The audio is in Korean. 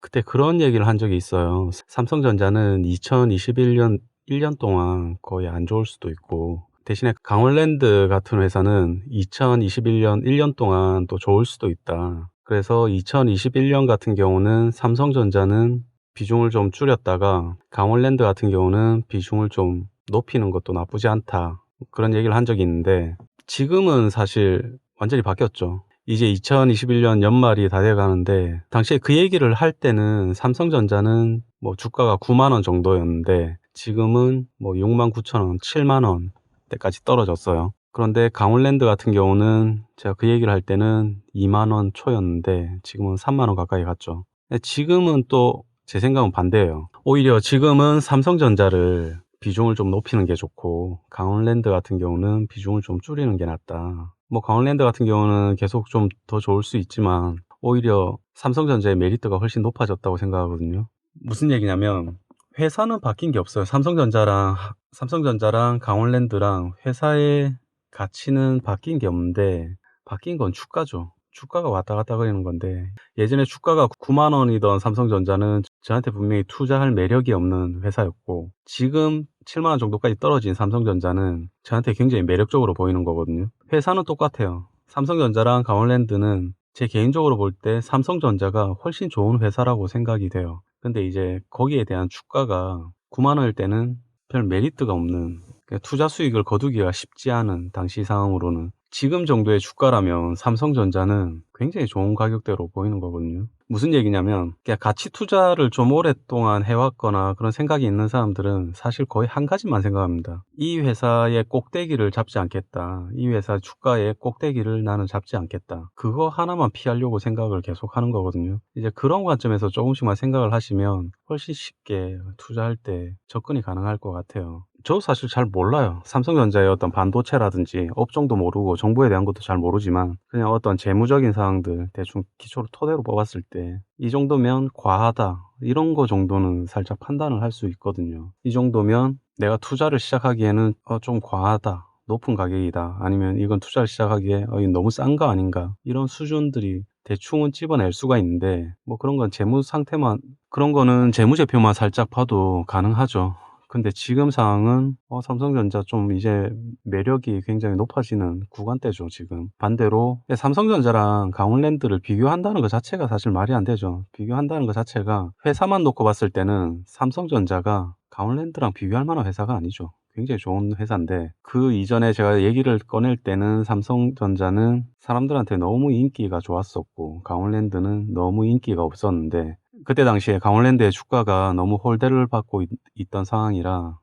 그때 그런 얘기를 한 적이 있어요. 삼성전자는 2021년 1년 동안 거의 안 좋을 수도 있고, 대신에 강원랜드 같은 회사는 2021년 1년 동안 또 좋을 수도 있다. 그래서 2021년 같은 경우는 삼성전자는 비중을 좀 줄였다가 강원랜드 같은 경우는 비중을 좀 높이는 것도 나쁘지 않다. 그런 얘기를 한 적이 있는데, 지금은 사실 완전히 바뀌었죠. 이제 2021년 연말이 다 돼 가는데, 당시에 그 얘기를 할 때는 삼성전자는 뭐 주가가 9만 원 정도였는데 지금은 뭐 69,000 원, 7만 원 대까지 떨어졌어요. 그런데 강원랜드 같은 경우는 제가 그 얘기를 할 때는 2만 원 초였는데 지금은 3만 원 가까이 갔죠. 근데 지금은 또 제 생각은 반대예요. 오히려 지금은 삼성전자를 비중을 좀 높이는 게 좋고, 강원랜드 같은 경우는 비중을 좀 줄이는 게 낫다. 뭐 강원랜드 같은 경우는 계속 좀 더 좋을 수 있지만 오히려 삼성전자의 메리트가 훨씬 높아졌다고 생각하거든요. 무슨 얘기냐면, 회사는 바뀐 게 없어요. 삼성전자랑 강원랜드랑 회사의 가치는 바뀐 게 없는데, 바뀐 건 주가죠. 주가가 왔다 갔다 거리는 건데, 예전에 주가가 9만 원이던 삼성전자는 저한테 분명히 투자할 매력이 없는 회사였고, 지금 7만 원 정도까지 떨어진 삼성전자는 저한테 굉장히 매력적으로 보이는 거거든요. 회사는 똑같아요. 삼성전자랑 강원랜드는 제 개인적으로 볼 때 삼성전자가 훨씬 좋은 회사라고 생각이 돼요. 근데 이제 거기에 대한 주가가 9만 원일 때는 별 메리트가 없는, 투자 수익을 거두기가 쉽지 않은 당시 상황으로는, 지금 정도의 주가라면 삼성전자는 굉장히 좋은 가격대로 보이는 거거든요. 무슨 얘기냐면, 그냥 가치 투자를 좀 오랫동안 해왔거나 그런 생각이 있는 사람들은 사실 거의 한 가지만 생각합니다. 이 회사의 꼭대기를 잡지 않겠다. 이 회사 주가의 꼭대기를 나는 잡지 않겠다. 그거 하나만 피하려고 생각을 계속 하는 거거든요. 이제 그런 관점에서 조금씩만 생각을 하시면 훨씬 쉽게 투자할 때 접근이 가능할 것 같아요. 저 사실 잘 몰라요. 삼성전자의 어떤 반도체라든지 업종도 모르고 정보에 대한 것도 잘 모르지만, 그냥 어떤 재무적인 사항들 대충 기초로 토대로 뽑았을 때 이 정도면 과하다, 이런 거 정도는 살짝 판단을 할 수 있거든요. 이 정도면 내가 투자를 시작하기에는 좀 과하다, 높은 가격이다, 아니면 이건 투자를 시작하기에 이건 너무 싼 거 아닌가, 이런 수준들이 대충은 찝어낼 수가 있는데, 뭐 그런 건 재무 상태만, 그런 거는 재무제표만 살짝 봐도 가능하죠. 근데 지금 상황은 삼성전자 좀 이제 매력이 굉장히 높아지는 구간대죠, 지금. 반대로 삼성전자랑 강원랜드를 비교한다는 것 자체가 사실 말이 안 되죠. 비교한다는 것 자체가, 회사만 놓고 봤을 때는 삼성전자가 강원랜드랑 비교할 만한 회사가 아니죠. 굉장히 좋은 회사인데, 그 이전에 제가 얘기를 꺼낼 때는 삼성전자는 사람들한테 너무 인기가 좋았었고 강원랜드는 너무 인기가 없었는데, 그때 당시에 강원랜드의 주가가 너무 홀대를 받고 있던 상황이라